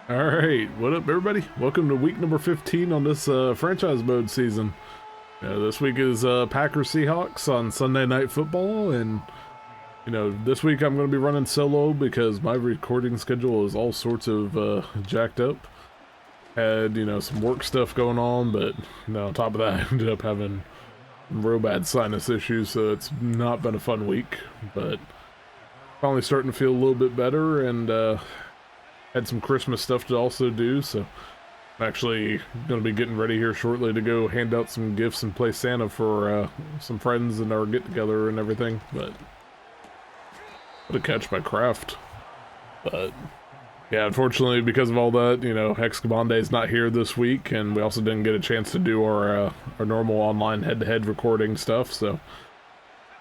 All right, what up, everybody? Welcome to week number 15 on this franchise mode season. This week is Packers Seahawks on Sunday Night Football, and this week I'm going to be running solo because my recording schedule is all sorts of jacked up. Had some work stuff going on, but on top of that, I ended up having real bad sinus issues, so it's not been a fun week. But finally starting to feel a little bit better, and had some Christmas stuff to also do, so I'm actually going to be getting ready here shortly to go hand out some gifts and play Santa for some friends and our get-together and everything. But what a catch by Kraft. But yeah, unfortunately, because of all that, Hexcamonde's not here this week, and we also didn't get a chance to do our normal online head-to-head recording stuff, so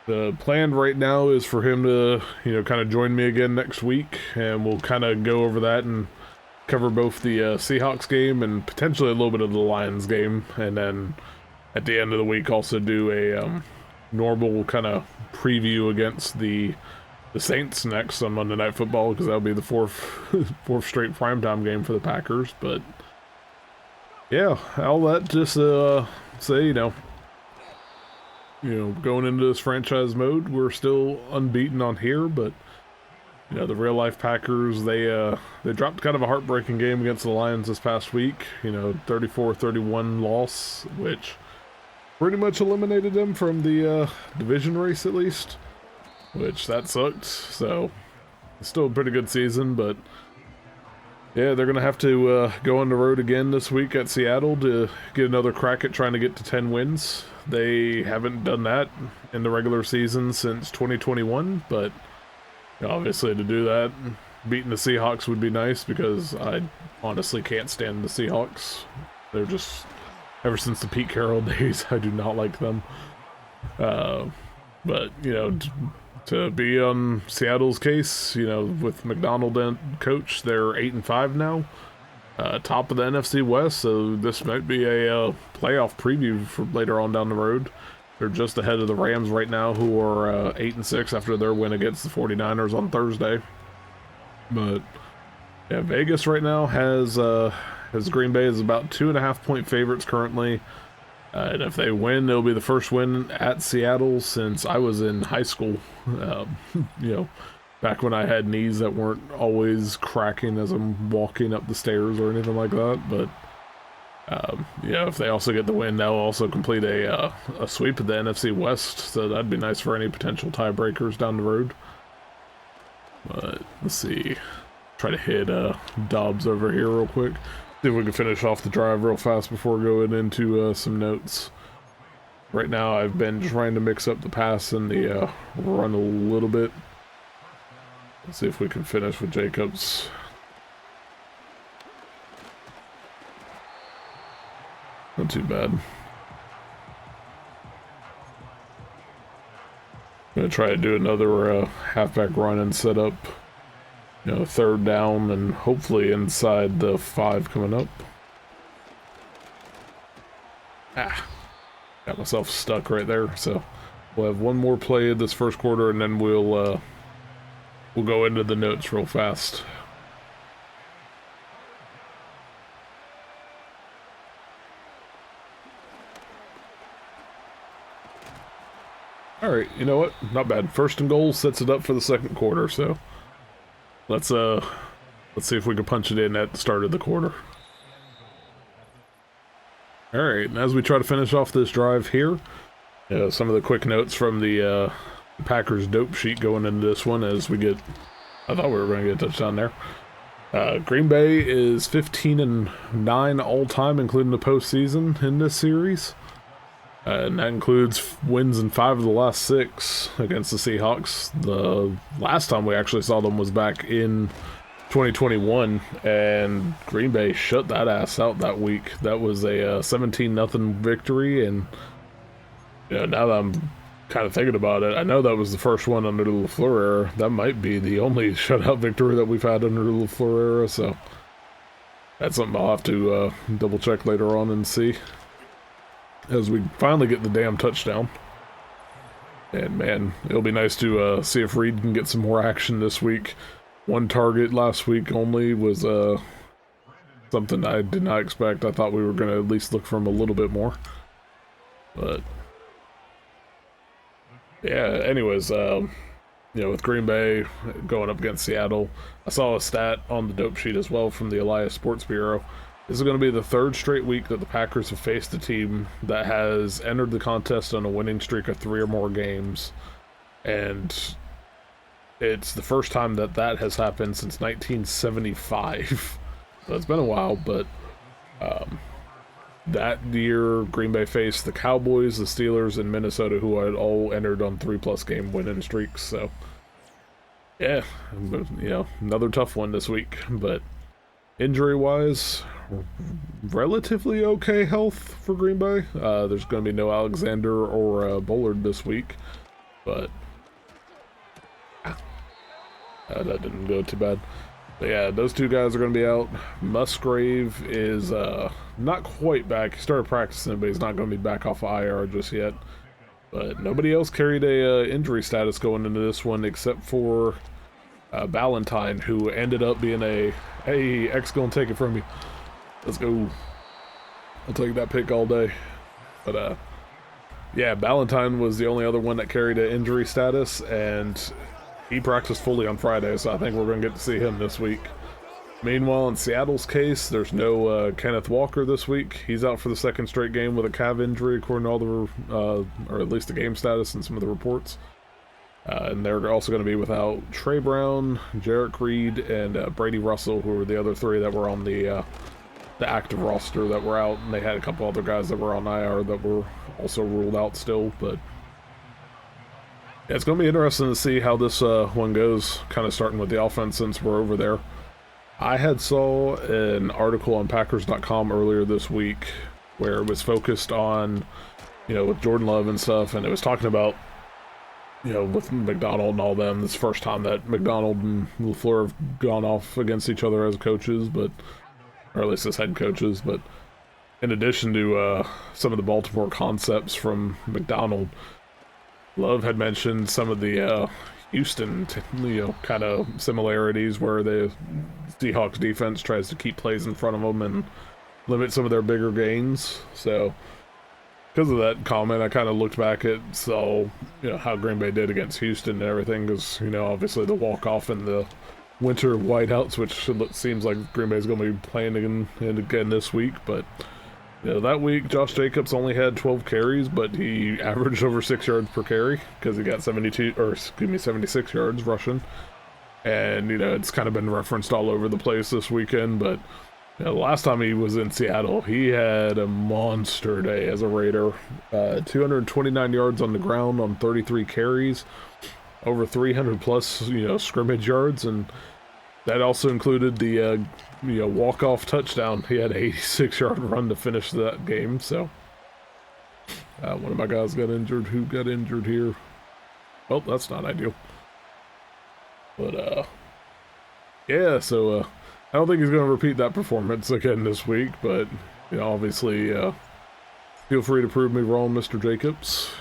the plan right now is for him to, kind of join me again next week, and we'll kind of go over that and cover both the Seahawks game and potentially a little bit of the Lions game, and then at the end of the week also do a normal kind of preview against the Saints next on Monday Night Football, because that'll be the fourth straight primetime game for the Packers. But yeah, all that just say, going into this franchise mode, we're still unbeaten on here, but the real life Packers, they dropped kind of a heartbreaking game against the Lions this past week. 34-31 loss, which pretty much eliminated them from the division race, at least, which that sucked. So it's still a pretty good season, but yeah, they're gonna have to go on the road again this week at Seattle to get another crack at trying to get to 10 wins. They haven't done that in the regular season since 2021, but obviously to do that, beating the Seahawks would be nice, because I honestly can't stand the Seahawks. They're just, ever since the Pete Carroll days, I do not like them. But, to be on Seattle's case, with McDonald and coach, they're 8-5 now. Top of the NFC West, so this might be a playoff preview for later on down the road. They're just ahead of the Rams right now, who are 8-6 after their win against the 49ers on Thursday. But yeah, Vegas right now has Green Bay is about 2.5-point favorites currently. And if they win, it'll be the first win at Seattle since I was in high school. Back when I had knees that weren't always cracking as I'm walking up the stairs or anything like that. But if they also get the win, they'll also complete a sweep of the NFC West, so that'd be nice for any potential tiebreakers down the road. But let's see, try to hit Dobbs over here real quick. See if we can finish off the drive real fast before going into some notes. Right now, I've been trying to mix up the pass and the run a little bit. Let's see if we can finish with Jacobs. Not too bad. I'm gonna try to do another halfback run and set up, third down and hopefully inside the 5 coming up. Got myself stuck right there. So we'll have one more play of this first quarter, and then we'll go into the notes real fast. Alright, you know what? Not bad. First and goal sets it up for the second quarter, so let's see if we can punch it in at the start of the quarter. Alright, and as we try to finish off this drive here, some of the quick notes from the Packers dope sheet going into this one as we get, I thought we were going to get a touchdown there. Green Bay is 15-9 all-time, including the postseason in this series. And that includes wins in 5 of the last 6 against the Seahawks. The last time we actually saw them was back in 2021, and Green Bay shut that ass out that week. That was a 17-0 victory, and now that I'm kind of thinking about it, I know that was the first one under the LaFleur era. That might be the only shutout victory that we've had under the LaFleur era, so that's something I'll have to double check later on and see as we finally get the damn touchdown. And man, it'll be nice to see if Reed can get some more action this week. One target last week only was something I did not expect. I thought we were going to at least look for him a little bit more. But yeah, anyways, you know, with Green Bay going up against Seattle, I saw a stat on the dope sheet as well from the Elias Sports Bureau. This is going to be the third straight week that the Packers have faced a team that has entered the contest on a winning streak of 3 or more games. And it's the first time that that has happened since 1975. So it's been a while, but that year Green Bay faced the Cowboys, the Steelers, and Minnesota, who had all entered on 3+ game winning streaks. So yeah, you know, another tough one this week. But injury-wise, relatively okay health for Green Bay. There's going to be no Alexander or Bullard this week, but that didn't go too bad. But yeah, those 2 guys are going to be out. Musgrave is not quite back. He started practicing, but he's not going to be back off IR just yet. But nobody else carried a injury status going into this one except for Valentine, who ended up being a, hey, X gonna take it from you. Let's go. I'll take that pick all day. But yeah, Valentine was the only other one that carried an injury status, and he practiced fully on Friday, so I think we're going to get to see him this week. Meanwhile, in Seattle's case, there's no Kenneth Walker this week. He's out for the 2nd straight game with a calf injury, according to all the, or at least the game status and some of the reports. And they're also going to be without Trey Brown, Jarek Reed, and Brady Russell, who were the other 3 that were on the active roster that were out. And they had a couple other guys that were on IR that were also ruled out still, but yeah, it's going to be interesting to see how this one goes, kind of starting with the offense since we're over there. I had saw an article on Packers.com earlier this week where it was focused on, you know, with Jordan Love and stuff, and it was talking about, you know, with McDonald and all them, this first time that McDonald and LaFleur have gone off against each other as coaches, but, or at least as head coaches, but in addition to some of the Baltimore concepts from McDonald, Love had mentioned some of the Houston, you know, kind of similarities where the Seahawks defense tries to keep plays in front of them and limit some of their bigger gains. So because of that comment, I kind of looked back at you know, how Green Bay did against Houston and everything, because, you know, obviously the walk-off and the winter whiteouts, which seems like Green Bay's going to be playing again this week, but you know, that week Josh Jacobs only had 12 carries, but he averaged over 6 yards per carry because he got 76 yards rushing. And, you know, it's kind of been referenced all over the place this weekend, but you know, the last time he was in Seattle, he had a monster day as a Raider. 229 yards on the ground on 33 carries, over 300 plus, you know, scrimmage yards, and that also included the you know, walk-off touchdown. He had an 86-yard run to finish that game. So one of my guys got injured. Who got injured here? Well, that's not ideal. But yeah, so I don't think he's going to repeat that performance again this week, but you know, obviously feel free to prove me wrong, Mr. Jacobs.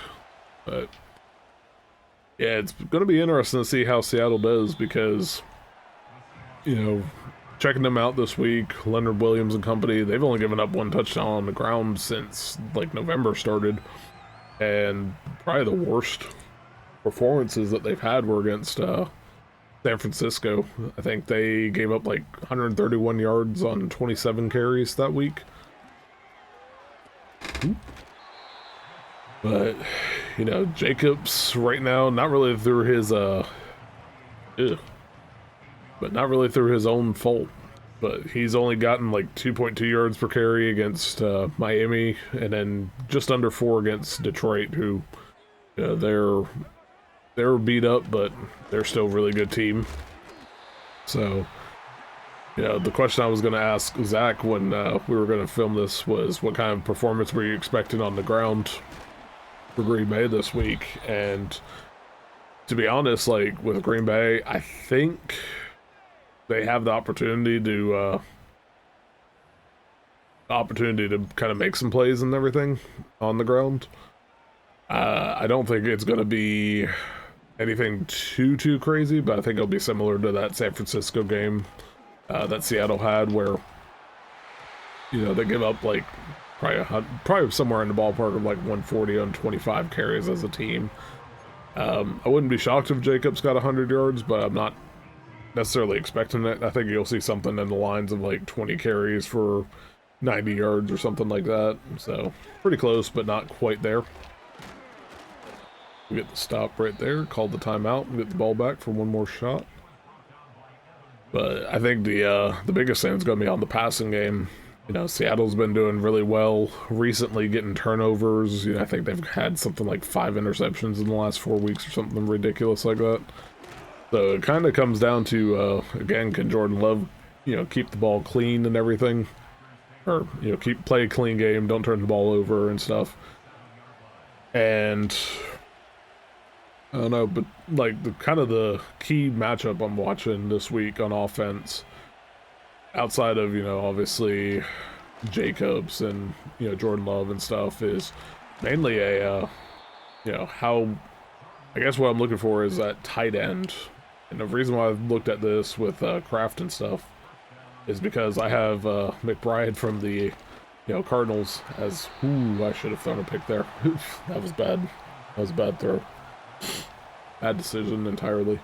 But yeah, it's going to be interesting to see how Seattle does, because, you know, checking them out this week, Leonard Williams and company, they've only given up 1 touchdown on the ground since like November started, and probably the worst performances that they've had were against San Francisco. I think they gave up like 131 yards on 27 carries that week. But you know, Jacobs right now, not really through his but not really through his own fault. But he's only gotten like 2.2 yards per carry against Miami, and then just under 4 against Detroit, who they're beat up, but they're still a really good team. So, you know, the question I was going to ask Zach when we were going to film this was, what kind of performance were you expecting on the ground for Green Bay this week? And to be honest, like with Green Bay, I think they have the opportunity to kind of make some plays and everything on the ground. I don't think it's going to be anything too crazy, but I think it'll be similar to that San Francisco game that Seattle had, where You know, they give up like probably somewhere in the ballpark of like 140 on 25 carries as a team. I wouldn't be shocked if Jacobs got 100 yards, but I'm not necessarily expecting it. I think you'll see something in the lines of like 20 carries for 90 yards or something like that. So pretty close, but not quite there. We get the stop right there, call the timeout, and get the ball back for one more shot. But I think the biggest thing is going to be on the passing game. You know, Seattle's been doing really well recently, getting turnovers. You know, I think they've had something like 5 interceptions in the last 4 weeks or something ridiculous like that. So it kind of comes down to, again, can Jordan Love, you know, keep the ball clean and everything? Or, you know, play a clean game, don't turn the ball over and stuff. And I don't know, but like the key matchup I'm watching this week on offense, outside of, you know, obviously Jacobs and, you know, Jordan Love and stuff, is mainly a, you know, how, I guess what I'm looking for is that tight end. And the reason why I've looked at this with Kraft and stuff is because I have McBride from the, you know, Cardinals as, ooh, I should have thrown a pick there. That was bad. That was a bad throw. Bad decision entirely.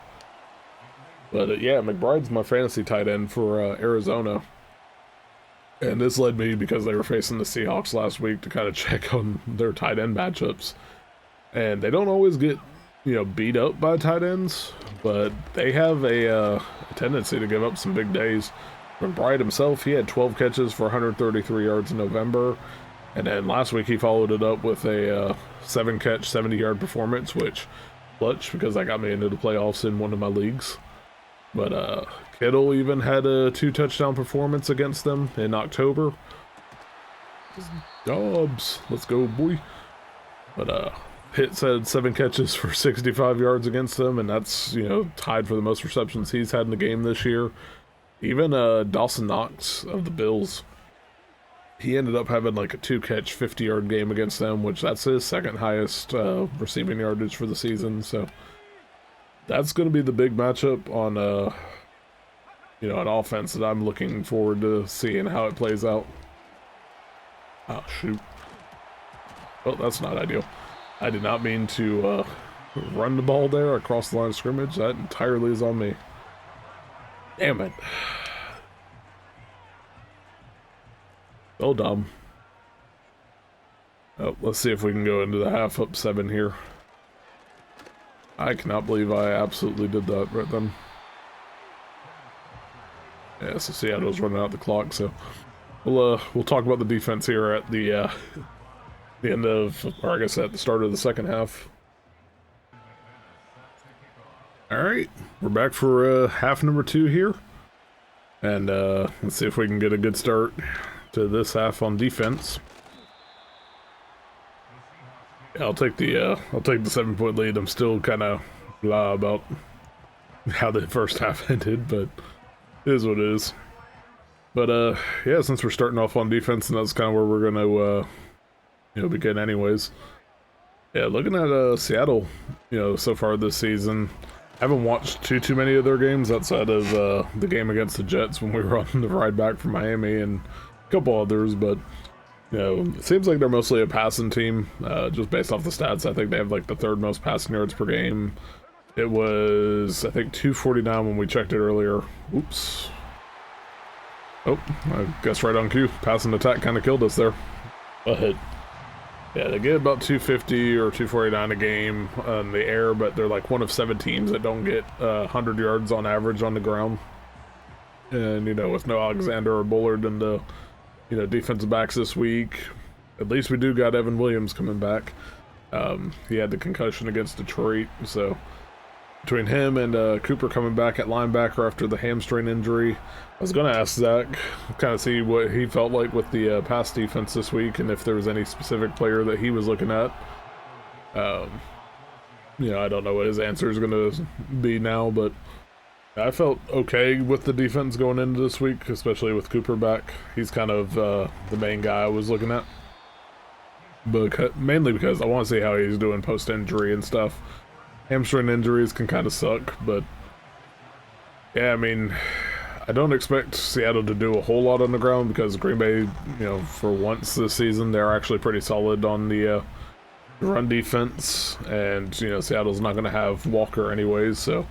But yeah, McBride's my fantasy tight end for Arizona. And this led me, because they were facing the Seahawks last week, to kind of check on their tight end matchups. And they don't always get, you know, beat up by tight ends, but they have a tendency to give up some big days. McBride himself, he had 12 catches for 133 yards in November. And then last week he followed it up with a 7-catch, 70-yard performance, which clutch, because that got me into the playoffs in one of my leagues. But Kittle even had a 2-touchdown performance against them in October. Dobbs, let's go, boy. But Pitts had 7 catches for 65 yards against them, and that's, you know, tied for the most receptions he's had in the game this year. Even Dawson Knox of the Bills, he ended up having like a 2-catch, 50-yard game against them, which that's his second highest receiving yardage for the season. So that's going to be the big matchup on, you know, an offense that I'm looking forward to seeing how it plays out. Oh, shoot. Well, that's not ideal. I did not mean to run the ball there across the line of scrimmage. That entirely is on me. Damn it. So dumb. Oh, let's see if we can go into the half up 7 here. I cannot believe I absolutely did that right then. Yeah, so Seattle's running out the clock, so we'll talk about the defense here at the end of, or I guess at the start of the second half. Alright, we're back for half number 2 here. And let's see if we can get a good start to this half on defense. Yeah, I'll take the 7-point lead. I'm still kind of blah about how the first half ended, but it is what it is. But yeah, since we're starting off on defense, and that's kind of where we're gonna you know, begin anyways. Yeah, looking at Seattle, you know, so far this season, I haven't watched too many of their games outside of the game against the Jets when we were on the ride back from Miami and a couple others, but you know, it seems like they're mostly a passing team, just based off the stats. I think they have like the 3rd most passing yards per game. It was, I think, 249 when we checked it earlier. Oops. Oh, I guess right on cue. Passing attack kind of killed us there. But yeah, they get about 250 or 249 a game on the air, but they're like one of 7 teams that don't get 100 yards on average on the ground. And, you know, with no Alexander or Bullard and the, you know, defensive backs this week, at least we do got Evan Williams coming back. He had the concussion against Detroit, so between him and Cooper coming back at linebacker after the hamstring injury, I was going to ask Zach, kind of see what he felt like with the pass defense this week, and if there was any specific player that he was looking at. You know, I don't know what his answer is going to be now, but I felt okay with the defense going into this week, especially with Cooper back. He's kind of the main guy I was looking at. But mainly because I want to see how he's doing post-injury and stuff. Hamstring injuries can kind of suck, but yeah, I mean, I don't expect Seattle to do a whole lot on the ground because Green Bay, you know, for once this season, they're actually pretty solid on the run defense, and you know Seattle's not going to have Walker anyways, so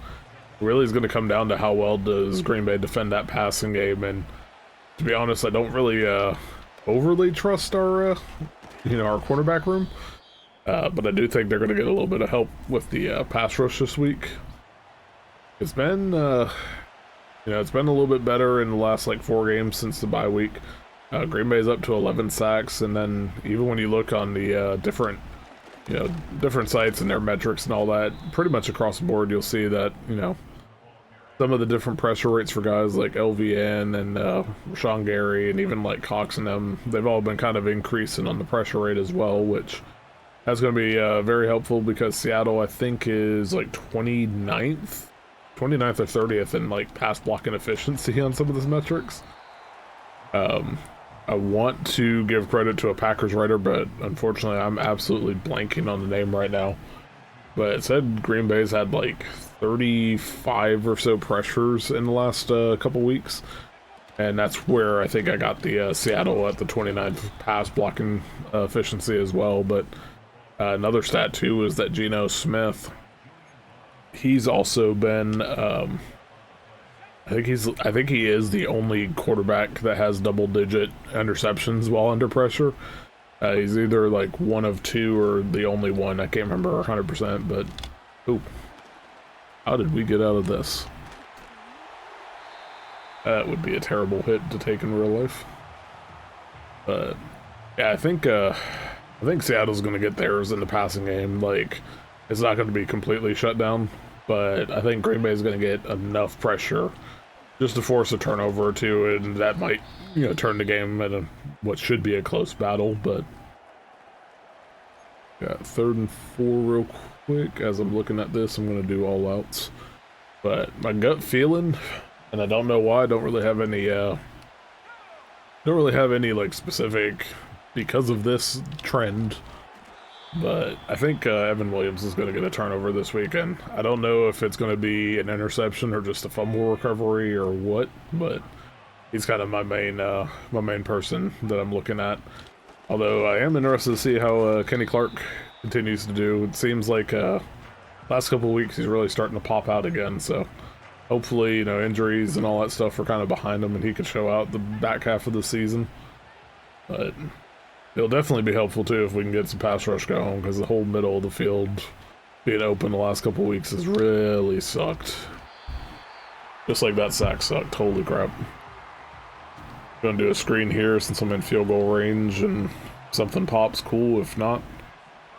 really it's going to come down to how well does Green Bay defend that passing game. And to be honest, I don't really overly trust our you know, our cornerback room, but I do think they're going to get a little bit of help with the pass rush this week. It's been you know, it's been a little bit better in the last like 4 games since the bye week. Green Bay's up to 11 sacks, and then even when you look on the different, you know, different sites and their metrics and all that, pretty much across the board, you'll see that, you know, some of the different pressure rates for guys like LVN and Rashawn Gary and even like Cox and them, they've all been kind of increasing on the pressure rate as well, which that's going to be very helpful because Seattle, I think, is like 29th or 30th in like pass blocking efficiency on some of those metrics. I want to give credit to a Packers writer, but unfortunately I'm absolutely blanking on the name right now. But it said Green Bay's had like 35 or so pressures in the last couple weeks. And that's where I think I got the Seattle at the 29th pass blocking efficiency as well. But another stat too is that Geno Smith, he's also been I think he is the only quarterback that has double-digit interceptions while under pressure. He's either like one of 2 or the only one. I can't remember 100%, but ooh, how did we get out of this? That would be a terrible hit to take in real life. But yeah, I think Seattle's going to get theirs in the passing game. Like, it's not going to be completely shut down, but I think Green Bay is going to get enough pressure just to force a turnover or two, and that might, you know, turn the game in what should be a close battle. But got 3rd and 4 real quick. As I'm looking at this, I'm going to do all outs. But my gut feeling, and I don't know why, I don't really have any like specific because of this trend. But I think Evan Williams is going to get a turnover this weekend. I don't know if it's going to be an interception or just a fumble recovery or what, but he's kind of my main person that I'm looking at. Although I am interested to see how Kenny Clark continues to do. It seems like last couple of weeks he's really starting to pop out again. So hopefully, you know, injuries and all that stuff are kind of behind him and he can show out the back half of the season. But it'll definitely be helpful too if we can get some pass rush going, because the whole middle of the field being open the last couple weeks has really sucked. Just like that sack sucked. Holy crap. Gonna do a screen here since I'm in field goal range, and something pops, cool. If not,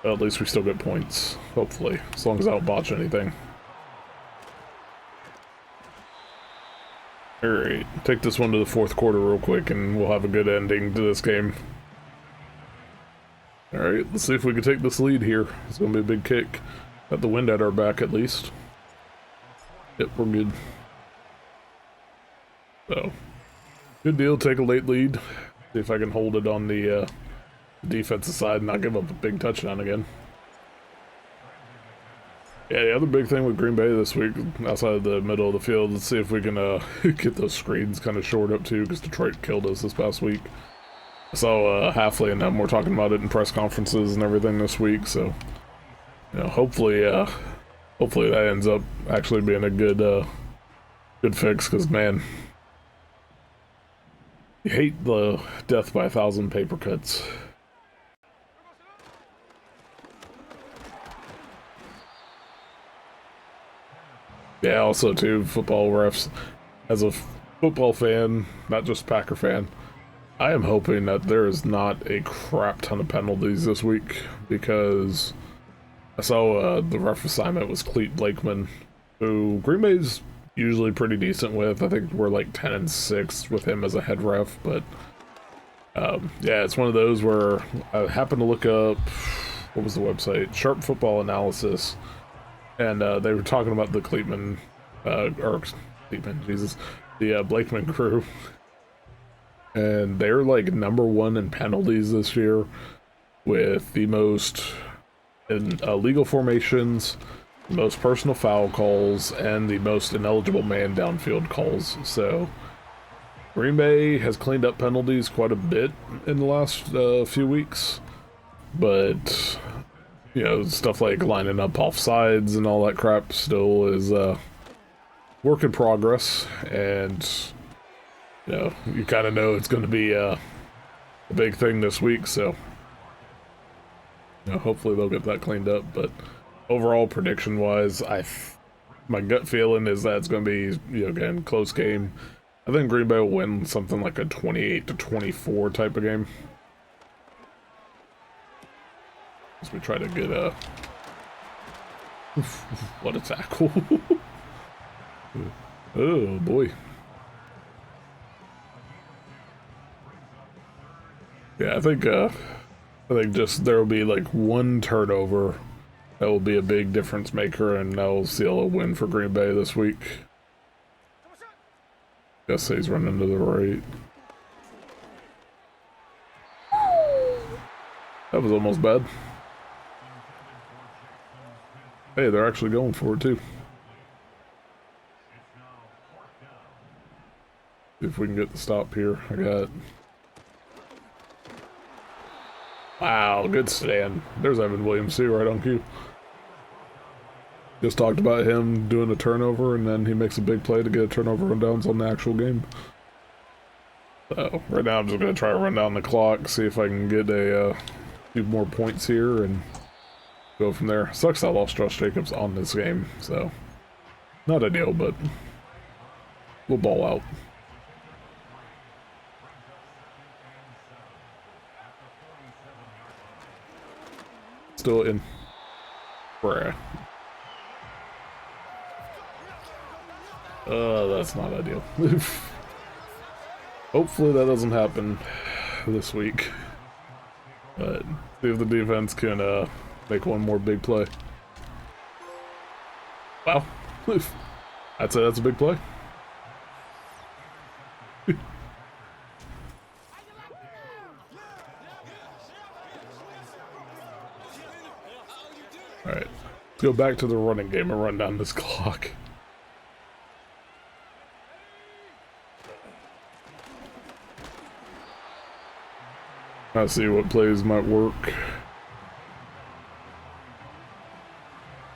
well, at least we still get points, hopefully, as long as I don't botch anything. Alright, take this one to the 4th quarter real quick and we'll have a good ending to this game. Alright, let's see if we can take this lead here. It's going to be a big kick. Got the wind at our back at least. Yep, we're good. So, good deal, take a late lead. See if I can hold it on the defensive side and not give up a big touchdown again. Yeah, the other big thing with Green Bay this week, outside of the middle of the field, let's see if we can get those screens kind of short up too, because Detroit killed us this past week. I saw Halfley and them were talking about it in press conferences and everything this week, so you know, hopefully that ends up actually being a good fix, because man, you hate the death by 1,000 paper cuts. Yeah, also too, football refs, as a football fan, not just Packer fan, I am hoping that there is not a crap ton of penalties this week, because I saw the ref assignment was Cleet Blakeman, who Green Bay's usually pretty decent with. I think we're like 10-6 with him as a head ref, but yeah, it's one of those where I happened to look up, what was the website? Sharp Football Analysis, and they were talking about the Blakeman crew. And they're like #1 in penalties this year, with the most in illegal formations, the most personal foul calls, and the most ineligible man downfield calls. So Green Bay has cleaned up penalties quite a bit in the last few weeks, but you know, stuff like lining up offsides and all that crap still is work in progress, and you know, you kind of know it's going to be a big thing this week, so you know, hopefully they'll get that cleaned up. But overall, prediction-wise, my gut feeling is that it's going to be, you know, again, close game. I think Green Bay will win something like a 28-24 type of game. As we try to get a... what a tackle. Oh, boy. Yeah, I think just there will be like one turnover that will be a big difference maker, and that will seal a win for Green Bay this week. Guess he's running to the right. That was almost bad. Hey, they're actually going for it too. See if we can get the stop here. I got... Wow, good stand. There's Evan Williams too, right on cue. Just talked about him doing a turnover, and then he makes a big play to get a turnover on downs on the actual game. So, right now I'm just going to try to run down the clock, see if I can get a few more points here, and go from there. Sucks I lost Josh Jacobs on this game, so not ideal, but we'll ball out. Still in. Bruh. That's not ideal. Hopefully that doesn't happen this week. But see if the defense can make one more big play. Wow. I'd say that's a big play. Alright. Let's go back to the running game and run down this clock. I see what plays might work.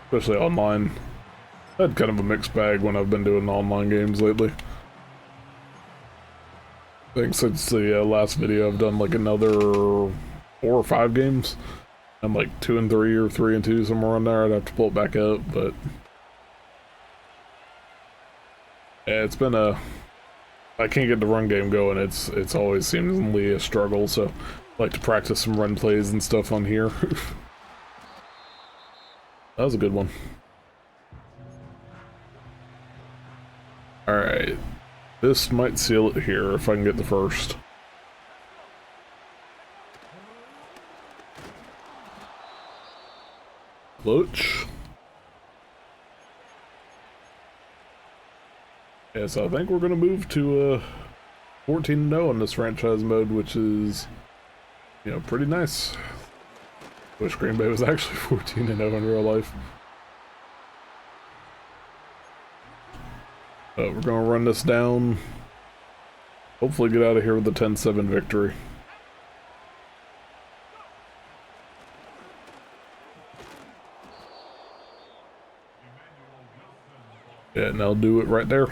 Especially online. I had kind of a mixed bag when I've been doing online games lately. I think since the last video I've done like another 4 or 5 games. I'm like 2 and 3 or 3 and 2, somewhere on there. I'd have to pull it back up, but yeah, it's been I can't get the run game going. It's always seemingly a struggle, so I like to practice some run plays and stuff on here. That was a good one. Alright. This might seal it here if I can get the first. Lutch. Yeah, so I think we're going to move to 14-0 in this franchise mode, which is, you know, pretty nice. Wish Green Bay was actually 14-0 in real life. But we're going to run this down. Hopefully get out of here with a 10-7 victory. Yeah, and I'll do it right there.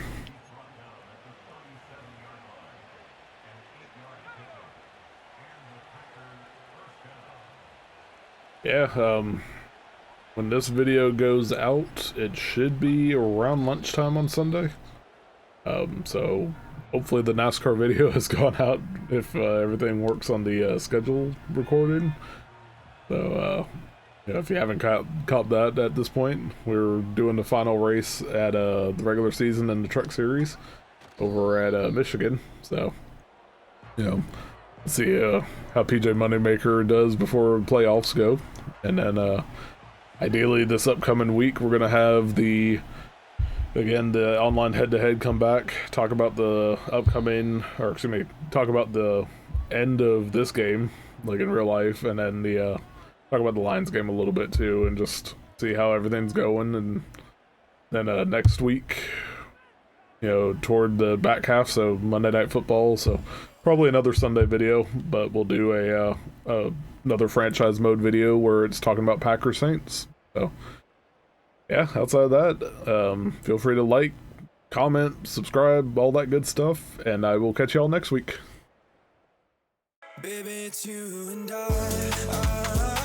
Yeah, when this video goes out, it should be around lunchtime on Sunday. So hopefully the NASCAR video has gone out if everything works on the schedule recording. So, yeah, if you haven't caught that at this point, we're doing the final race at the regular season in the Truck Series over at Michigan. So, you know, see how PJ Moneymaker does before playoffs go, and then ideally this upcoming week we're gonna have the online head-to-head come back, talk about the upcoming, or excuse me, talk about the end of this game, like in real life, and then the talk about the Lions game a little bit too, and just see how everything's going. And then next week toward the back half, so Monday Night Football, so probably another Sunday video, but we'll do another franchise mode video where it's talking about Packers Saints. So yeah, outside of that, feel free to like, comment, subscribe, all that good stuff, and I will catch y'all next week. Baby, it's you and I